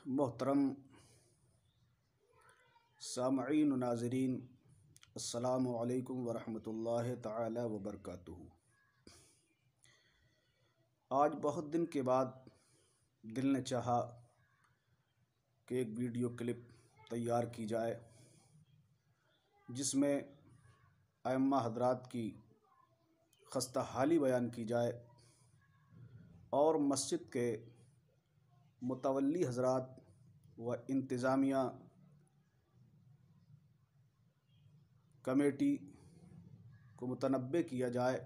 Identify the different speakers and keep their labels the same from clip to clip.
Speaker 1: मोहतरम सामईन नाज़रीन, अस्सलामु अलैकुम वरहमतुल्लाहि तआला वबरकातुहू। आज बहुत दिन के बाद दिल ने चाहा कि एक वीडियो क्लिप तैयार की जाए जिसमें अइम्मा हज़रात की खस्ता हाली बयान की जाए और मस्जिद के मुतवल्ली हज़रात व इंतज़ामिया कमेटी को मुतनब्बे किया जाए।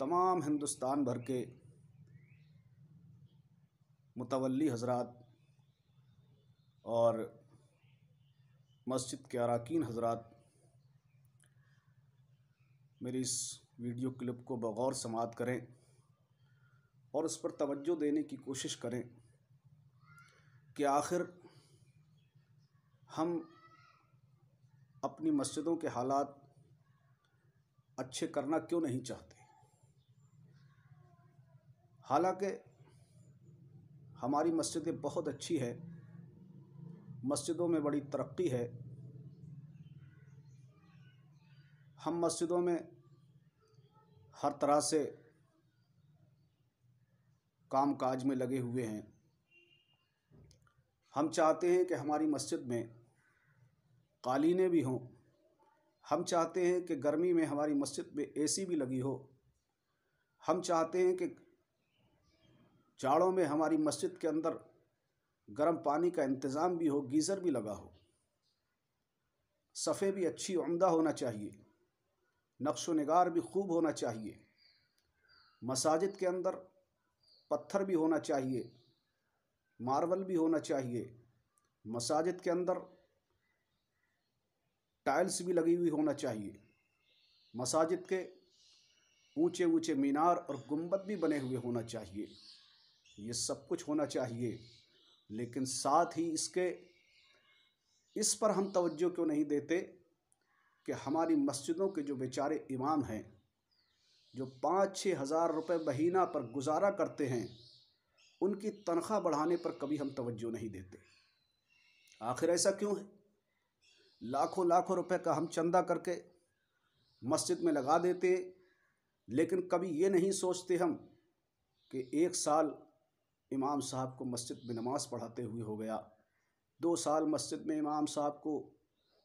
Speaker 1: तमाम हिंदुस्तान भर के मुतवल्ली हज़रात और मस्जिद के अराकीन हज़रात मेरी इस वीडियो क्लिप को बगौर समाअत करें और उस पर तवज्जो देने की कोशिश करें कि आखिर हम अपनी मस्जिदों के हालात अच्छे करना क्यों नहीं चाहते। हालांकि हमारी मस्जिदें बहुत अच्छी है, मस्जिदों में बड़ी तरक्की है। हम मस्जिदों में हर तरह से काम काज में लगे हुए हैं। हम चाहते हैं कि हमारी मस्जिद में कालीनें भी हों। हम चाहते हैं कि गर्मी में हमारी मस्जिद में एसी भी लगी हो। हम चाहते हैं कि जाड़ों में हमारी मस्जिद के अंदर गर्म पानी का इंतज़ाम भी हो, गीज़र भी लगा हो। सफ़े भी अच्छी उम्दा होना चाहिए, नक्श व निगार भी खूब होना चाहिए। मसाजिद के अंदर पत्थर भी होना चाहिए, मार्बल भी होना चाहिए। मसाजिद के अंदर टाइल्स भी लगी हुई होना चाहिए। मसाजिद के ऊंचे ऊंचे मीनार और गुंबद भी बने हुए होना चाहिए। ये सब कुछ होना चाहिए, लेकिन साथ ही इस पर हम तवज्जो क्यों नहीं देते कि हमारी मस्जिदों के जो बेचारे इमाम हैं, जो 5-6 हज़ार रुपये महीना पर गुजारा करते हैं, उनकी तनख्वाह बढ़ाने पर कभी हम तवज्जो नहीं देते। आखिर ऐसा क्यों है? लाखों लाखों रुपए का हम चंदा करके मस्जिद में लगा देते, लेकिन कभी ये नहीं सोचते हम कि 1 साल इमाम साहब को मस्जिद में नमाज़ पढ़ाते हुए हो गया, 2 साल मस्जिद में इमाम साहब को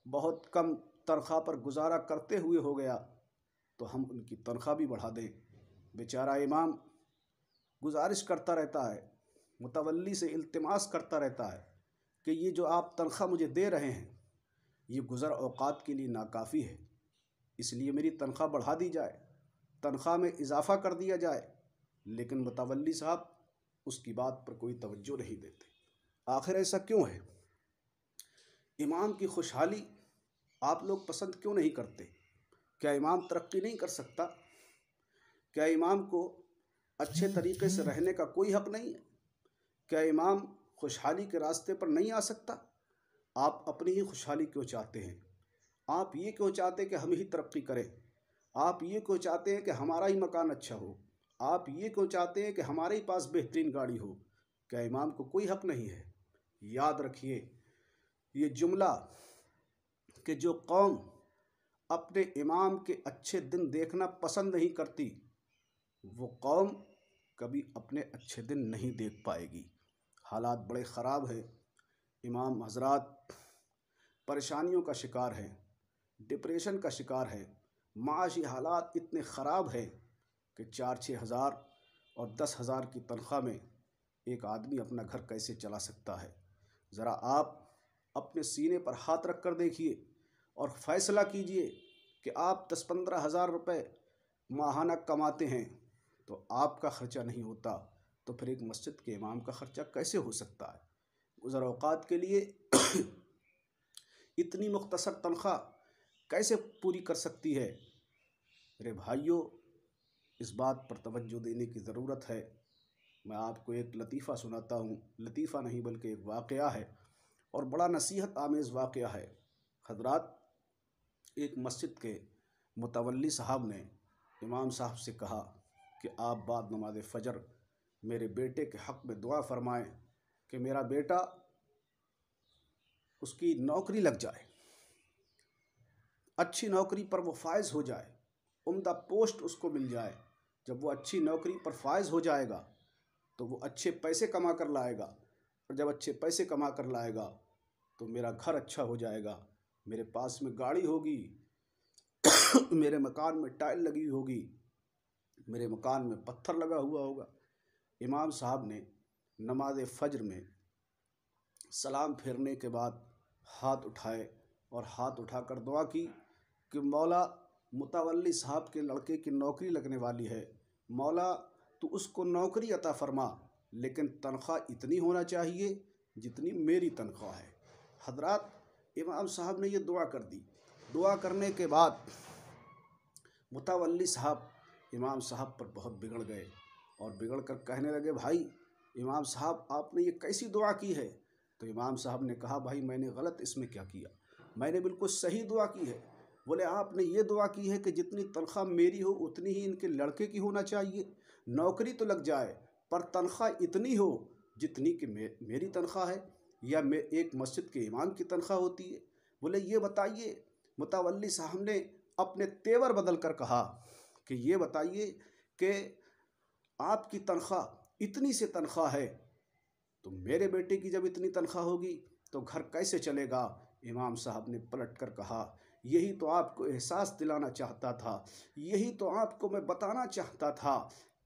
Speaker 1: बहुत कम तनख्वाह पर गुजारा करते हुए हो गया, तो हम उनकी तनख्वाह भी बढ़ा दें। बेचारा इमाम गुजारिश करता रहता है, मुतवल्ली से इल्तिमास करता रहता है कि ये जो आप तनख्वाह मुझे दे रहे हैं, ये गुज़र औक़ात के लिए नाकाफ़ी है, इसलिए मेरी तनख्वाह बढ़ा दी जाए, तनख्वाह में इजाफ़ा कर दिया जाए। लेकिन मुतवल्ली साहब उसकी बात पर कोई तवज्जो नहीं देते। आखिर ऐसा क्यों है? इमाम की खुशहाली आप लोग पसंद क्यों नहीं करते? क्या इमाम तरक्की नहीं कर सकता? क्या इमाम को अच्छे तरीक़े से रहने का कोई हक़ नहीं है? क्या इमाम खुशहाली के रास्ते पर नहीं आ सकता? आप अपनी ही खुशहाली क्यों चाहते हैं? आप ये क्यों चाहते हैं कि हम ही तरक्की करें? आप ये क्यों चाहते हैं कि हमारा ही मकान अच्छा हो? आप ये क्यों चाहते हैं कि हमारे ही पास बेहतरीन गाड़ी हो? क्या इमाम को कोई हक़ नहीं है? याद रखिए ये जुमला कि जो कौम अपने इमाम के अच्छे दिन देखना पसंद नहीं करती, वो कौम कभी अपने अच्छे दिन नहीं देख पाएगी। हालात बड़े ख़राब हैं। इमाम हज़रात परेशानियों का शिकार हैं, डिप्रेशन का शिकार है। माशी हालात इतने ख़राब हैं कि 4-6 हज़ार और 10 हज़ार की तनख्वाह में एक आदमी अपना घर कैसे चला सकता है? ज़रा आप अपने सीने पर हाथ रख कर देखिए और फ़ैसला कीजिए कि आप 10-15 हज़ार रुपये माहाना कमाते हैं तो आपका ख़र्चा नहीं होता, तो फिर एक मस्जिद के इमाम का ख़र्चा कैसे हो सकता है? गुज़र औक़ात के लिए इतनी मुख्तसर तनख्वाह कैसे पूरी कर सकती है? मेरे भाइयों, इस बात पर तवज्जो देने की ज़रूरत है। मैं आपको एक लतीफ़ा सुनाता हूँ, लतीफ़ा नहीं बल्कि एक वाक़या है और बड़ा नसीहत आमेज़ वाक़या है। हज़रात, एक मस्जिद के मुतवल्ली साहब ने इमाम साहब से कहा कि आप बाद नमाज फ़जर मेरे बेटे के हक़ में दुआ फरमाएं कि मेरा बेटा उसकी नौकरी लग जाए, अच्छी नौकरी पर वो फायज़ हो जाए, उम्दा पोस्ट उसको मिल जाए। जब वो अच्छी नौकरी पर फायज़ हो जाएगा तो वो अच्छे पैसे कमा कर लाएगा, और जब अच्छे पैसे कमा कर लाएगा तो मेरा घर अच्छा हो जाएगा, मेरे पास में गाड़ी होगी, मेरे मकान में टाइल लगी होगी, मेरे मकान में पत्थर लगा हुआ होगा। इमाम साहब ने नमाज फ़ज्र में सलाम फेरने के बाद हाथ उठाए और हाथ उठाकर दुआ की कि मौला, मुतवल्ली साहब के लड़के की नौकरी लगने वाली है, मौला तो उसको नौकरी अता फरमा, लेकिन तनख्वाह इतनी होना चाहिए जितनी मेरी तनख्वाह है। हजरात, इमाम साहब ने ये दुआ कर दी। दुआ करने के बाद मुतवल्ली साहब इमाम साहब पर बहुत बिगड़ गए और बिगड़ कर कहने लगे, भाई इमाम साहब आपने ये कैसी दुआ की है? तो इमाम साहब ने कहा, भाई मैंने गलत इसमें क्या किया, मैंने बिल्कुल सही दुआ की है। बोले, आपने ये दुआ की है कि जितनी तनख्वाह मेरी हो उतनी ही इनके लड़के की होना चाहिए, नौकरी तो लग जाए पर तनख्वाह इतनी हो जितनी कि मेरी तनख्वाह है या एक मस्जिद के इमाम की तनख्वाह होती है। बोले, ये बताइए। मुतवल्ली साहब ने अपने तेवर बदल कर कहा कि ये बताइए कि आपकी तनख्वाह इतनी से तनख्वाह है तो मेरे बेटे की जब इतनी तनख्वाह होगी तो घर कैसे चलेगा? इमाम साहब ने पलट कर कहा, यही तो आपको एहसास दिलाना चाहता था, यही तो आपको मैं बताना चाहता था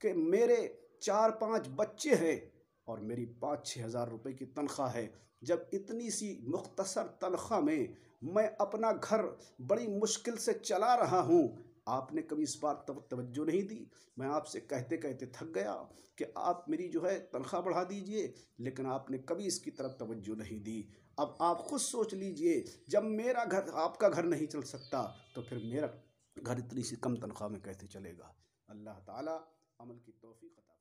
Speaker 1: कि मेरे 4-5 बच्चे हैं और मेरी 5-6 हज़ार रुपये की तनख्वाह है। जब इतनी सी मुख्तसर तनख्वाह में मैं अपना घर बड़ी मुश्किल से चला रहा हूँ, आपने कभी इस बात तवज्जो नहीं दी। मैं आपसे कहते कहते थक गया कि आप मेरी जो है तनख्वाह बढ़ा दीजिए, लेकिन आपने कभी इसकी तरफ तवज्जो नहीं दी। अब आप खुद सोच लीजिए, जब मेरा घर, आपका घर नहीं चल सकता तो फिर मेरा घर इतनी सी कम तनख्वाह में कैसे चलेगा? अल्लाह ताला अमल की तौफीक अता